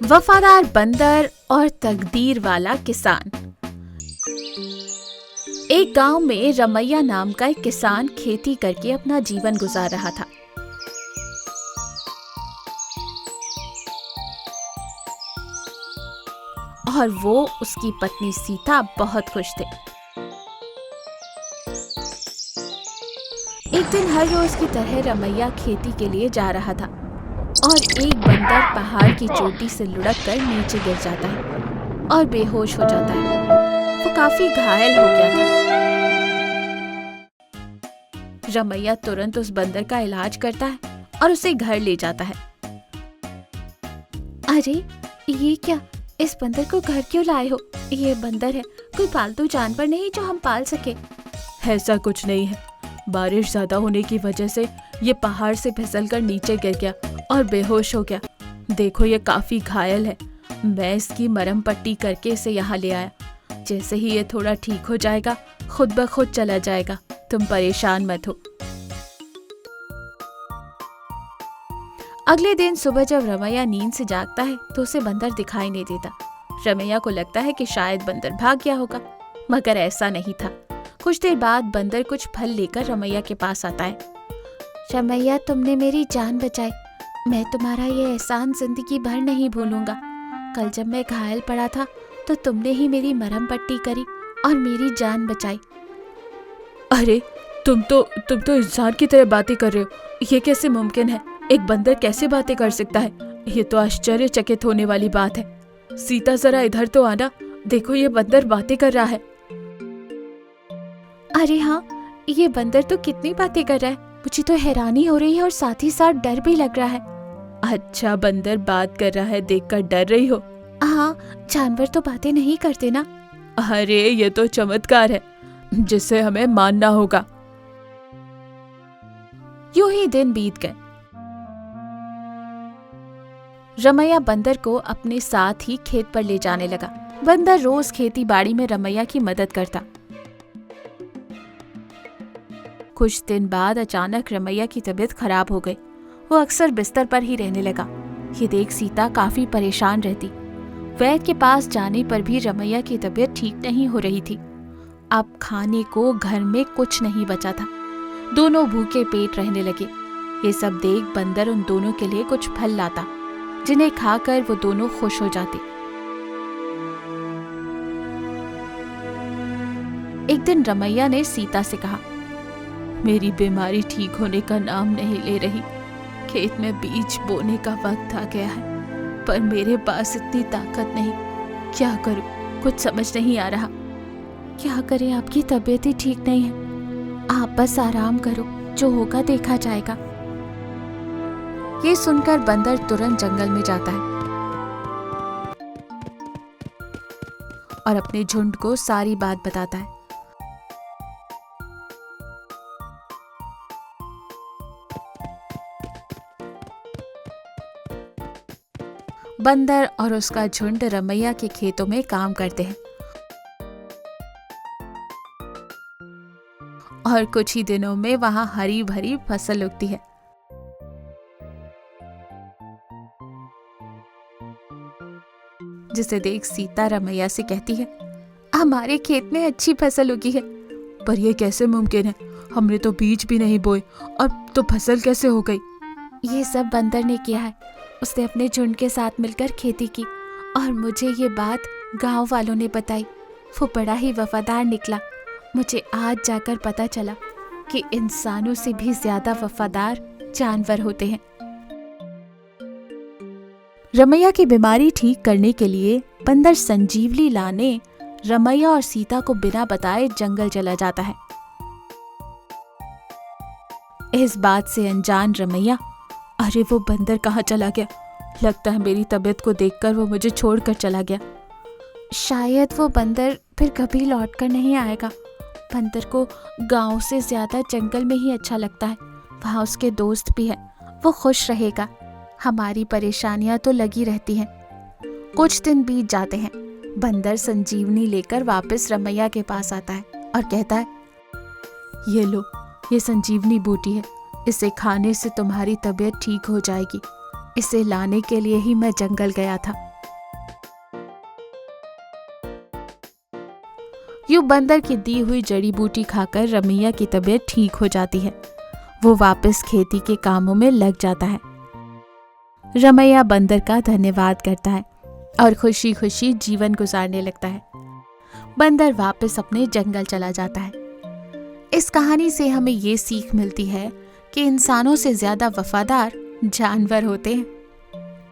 वफादार बंदर और तकदीर वाला किसान। एक गांव में रमैया नाम का एक किसान खेती करके अपना जीवन गुजार रहा था। और वो उसकी पत्नी सीता बहुत खुश थे। एक दिन हर रोज की तरह रमैया खेती के लिए जा रहा था और एक बंदर पहाड़ की चोटी से लुढ़क कर नीचे गिर जाता है और बेहोश हो जाता है। वो काफी घायल हो गया था। रमैया तुरंत उस बंदर का इलाज करता है और उसे घर ले जाता है। अरे ये क्या, इस बंदर को घर क्यों लाए हो? ये बंदर है, कोई पालतू जानवर नहीं जो हम पाल सके। ऐसा कुछ नहीं है, बारिश ज्यादा होने की वजह से ये पहाड़ से फिसलकर नीचे गिर गया और बेहोश हो गया। देखो ये काफी घायल है, मैं इसकी मरहम पट्टी करके इसे यहाँ ले आया। जैसे ही ये थोड़ा ठीक हो जाएगा खुद ब खुद चला जाएगा, तुम परेशान मत हो। अगले दिन सुबह जब रमैया नींद से जागता है तो उसे बंदर दिखाई नहीं देता। रमैया को लगता है कि शायद बंदर भाग गया होगा, मगर ऐसा नहीं था। कुछ देर बाद बंदर कुछ फल लेकर रमैया के पास आता है। रमैया, तुमने मेरी जान बचाई, मैं तुम्हारा ये एहसान जिंदगी भर नहीं भूलूंगा। कल जब मैं घायल पड़ा था तो तुमने ही मेरी मरहम पट्टी करी और मेरी जान बचाई। अरे तुम तो इंसान की तरह बातें कर रहे हो, ये कैसे मुमकिन है? एक बंदर कैसे बातें कर सकता है? ये तो आश्चर्यचकित होने वाली बात है। सीता जरा इधर तो आना, देखो ये बंदर बातें कर रहा है। अरे हाँ, ये बंदर तो कितनी बातें कर रहा है, मुझे तो हैरानी हो रही है और साथ ही साथ डर भी लग रहा है। अच्छा, बंदर बात कर रहा है देखकर डर रही हो? हाँ, जानवर तो बातें नहीं करते ना। अरे ये तो चमत्कार है जिसे हमें मानना होगा। यूं ही दिन बीत गए। रमैया बंदर को अपने साथ ही खेत पर ले जाने लगा। बंदर रोज खेती बाड़ी में रमैया की मदद करता। कुछ दिन बाद अचानक रमैया की तबीयत खराब हो गई। वो अक्सर बिस्तर पर ही रहने लगा। ये देख सीता काफी परेशान रहती। वैद्य के पास जाने पर भी रमैया की तबीयत ठीक नहीं हो रही थी। अब खाने को घर में कुछ नहीं बचा था। दोनों भूखे पेट रहने लगे। ये सब देख बंदर उन दोनों के लिए कुछ फल लाता, जिन्हें खाकर वो दोनों खुश हो जाते। एक दिन रमैया ने सीता से कहा, मेरी बीमारी ठीक होने का नाम नहीं ले रही। खेत में बीज बोने का वक्त आ गया है, पर मेरे पास इतनी ताकत नहीं। क्या करूं, कुछ समझ नहीं आ रहा। क्या करें, आपकी तबीयत ही ठीक नहीं है। आप बस आराम करो, जो होगा देखा जाएगा। ये सुनकर बंदर तुरंत जंगल में जाता है और अपने झुंड को सारी बात बताता है। बंदर और उसका झुंड रमैया के खेतों में काम करते हैं और कुछ ही दिनों में वहां हरी भरी फसल उगती है। जिसे देख सीता रमैया से कहती है, हमारे खेत में अच्छी फसल उगी है। पर यह कैसे मुमकिन है? हमने तो बीज भी नहीं बोए और तो फसल कैसे हो गई? ये सब बंदर ने किया है। उसने अपने झुंड के साथ मिलकर खेती की और मुझे ये बात गांव वालों ने बताई। वो बड़ा ही वफादार निकला। मुझे आज जाकर पता चला कि इंसानों से भी ज्यादा वफादार जानवर होते हैं। रमैया की बीमारी ठीक करने के लिए बंदर संजीवनी लाने रमैया और सीता को बिना बताए जंगल चला जाता है। इस बात से अनजान रमैया, अरे वो बंदर कहाँ चला गया? लगता है मेरी तबीयत को देखकर वो मुझे छोड़कर चला गया। शायद वो बंदर फिर कभी लौट कर नहीं आएगा। बंदर को गांव से ज्यादा जंगल में ही अच्छा लगता है। वहाँ उसके दोस्त भी हैं, वो खुश रहेगा। हमारी परेशानियां तो लगी रहती हैं। कुछ दिन बीत जाते हैं। बंदर संजीवनी लेकर वापस रमैया के पास आता है और कहता है, ये लो, ये संजीवनी बूटी है, इसे खाने से तुम्हारी तबीयत ठीक हो जाएगी। इसे लाने के लिए ही मैं जंगल गया था। यूं बंदर की दी हुई जड़ी बूटी खाकर रमैया की तबीयत ठीक हो जाती है। वो वापस खेती के कामों में लग जाता है। रमैया बंदर का धन्यवाद करता है और खुशी खुशी जीवन गुजारने लगता है। बंदर वापस अपने जंगल चला जाता है। इस कहानी से हमें ये सीख मिलती है कि इंसानों से ज्यादा वफादार जानवर होते हैं।